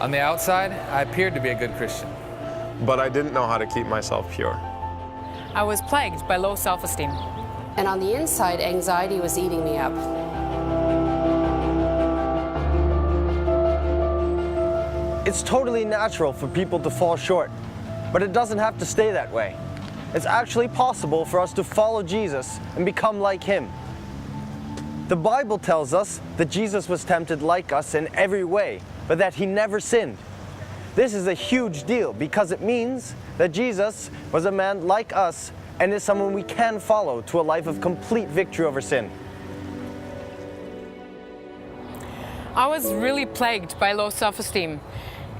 On the outside, I appeared to be a good Christian. But I didn't know how to keep myself pure. I was plagued by low self-esteem. And on the inside, anxiety was eating me up. It's totally natural for people to fall short, but it doesn't have to stay that way. It's actually possible for us to follow Jesus and become like Him. The Bible tells us that Jesus was tempted like us in every way, but that He never sinned. This is a huge deal because it means that Jesus was a man like us and is someone we can follow to a life of complete victory over sin. I was really plagued by low self-esteem.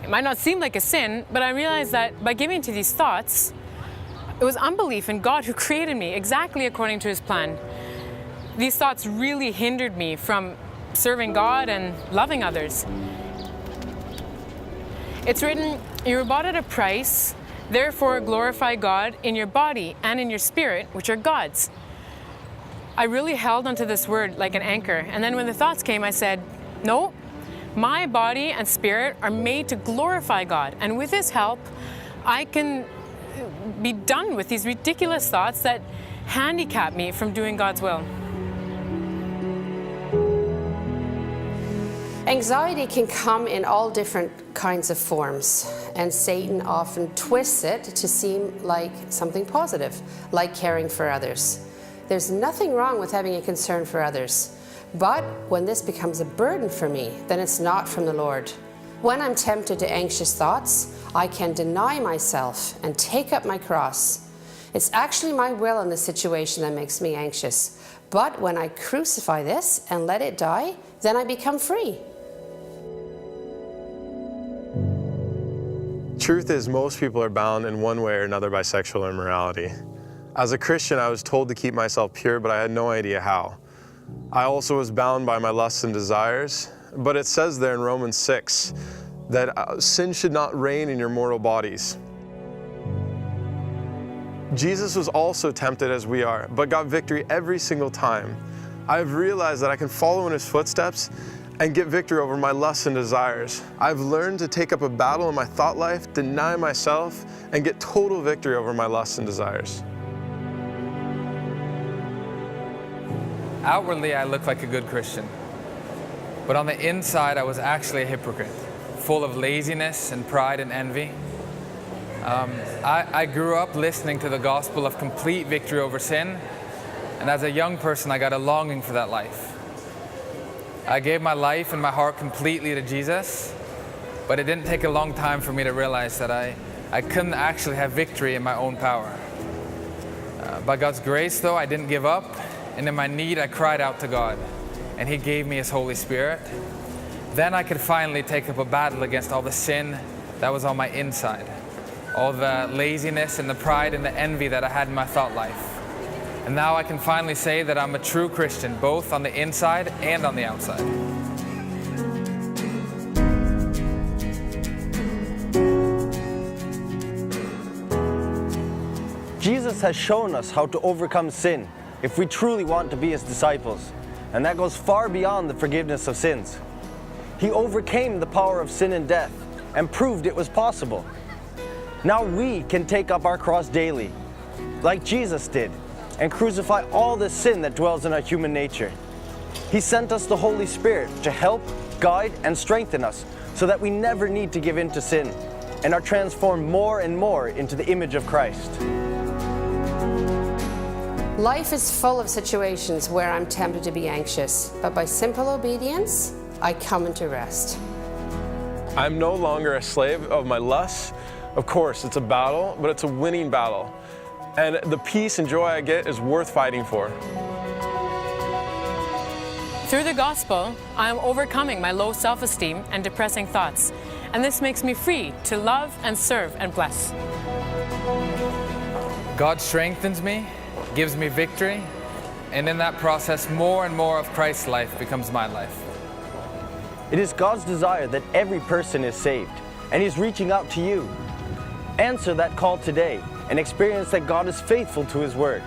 It might not seem like a sin, but I realized that by giving to these thoughts, it was unbelief in God who created me exactly according to His plan. These thoughts really hindered me from serving God and loving others. It's written, "You were bought at a price, therefore glorify God in your body and in your spirit, which are God's." I really held onto this word like an anchor, and then when the thoughts came, I said, no, my body and spirit are made to glorify God, and with His help, I can be done with these ridiculous thoughts that handicap me from doing God's will. Anxiety can come in all different kinds of forms, and Satan often twists it to seem like something positive, like caring for others. There's nothing wrong with having a concern for others, but when this becomes a burden for me, then it's not from the Lord. When I'm tempted to anxious thoughts, I can deny myself and take up my cross. It's actually my will in the situation that makes me anxious, but when I crucify this and let it die, then I become free. Truth is, most people are bound in one way or another by sexual immorality. As a Christian, I was told to keep myself pure, but I had no idea how. I also was bound by my lusts and desires, but it says there in Romans 6 that sin should not reign in your mortal bodies. Jesus was also tempted as we are, but got victory every single time. I've realized that I can follow in His footsteps and get victory over my lusts and desires. I've learned to take up a battle in my thought life, deny myself, and get total victory over my lusts and desires. Outwardly, I looked like a good Christian. But on the inside, I was actually a hypocrite, full of laziness and pride and envy. I grew up listening to the gospel of complete victory over sin, and as a young person, I got a longing for that life. I gave my life and my heart completely to Jesus, but it didn't take a long time for me to realize that I couldn't actually have victory in my own power. By God's grace, though, I didn't give up, and in my need, I cried out to God, and He gave me His Holy Spirit. Then I could finally take up a battle against all the sin that was on my inside, all the laziness and the pride and the envy that I had in my thought life. And now I can finally say that I'm a true Christian, both on the inside and on the outside. Jesus has shown us how to overcome sin if we truly want to be His disciples, and that goes far beyond the forgiveness of sins. He overcame the power of sin and death and proved it was possible. Now we can take up our cross daily, like Jesus did, and crucify all the sin that dwells in our human nature. He sent us the Holy Spirit to help, guide, and strengthen us so that we never need to give in to sin and are transformed more and more into the image of Christ. Life is full of situations where I'm tempted to be anxious, but by simple obedience, I come into rest. I'm no longer a slave of my lusts. Of course, it's a battle, but it's a winning battle. And the peace and joy I get is worth fighting for. Through the gospel, I am overcoming my low self-esteem and depressing thoughts, and this makes me free to love and serve and bless. God strengthens me, gives me victory, and in that process, more and more of Christ's life becomes my life. It is God's desire that every person is saved, and He's reaching out to you. Answer that call today and experience that God is faithful to His word.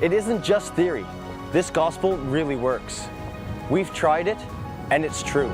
It isn't just theory. This gospel really works. We've tried it, and it's true.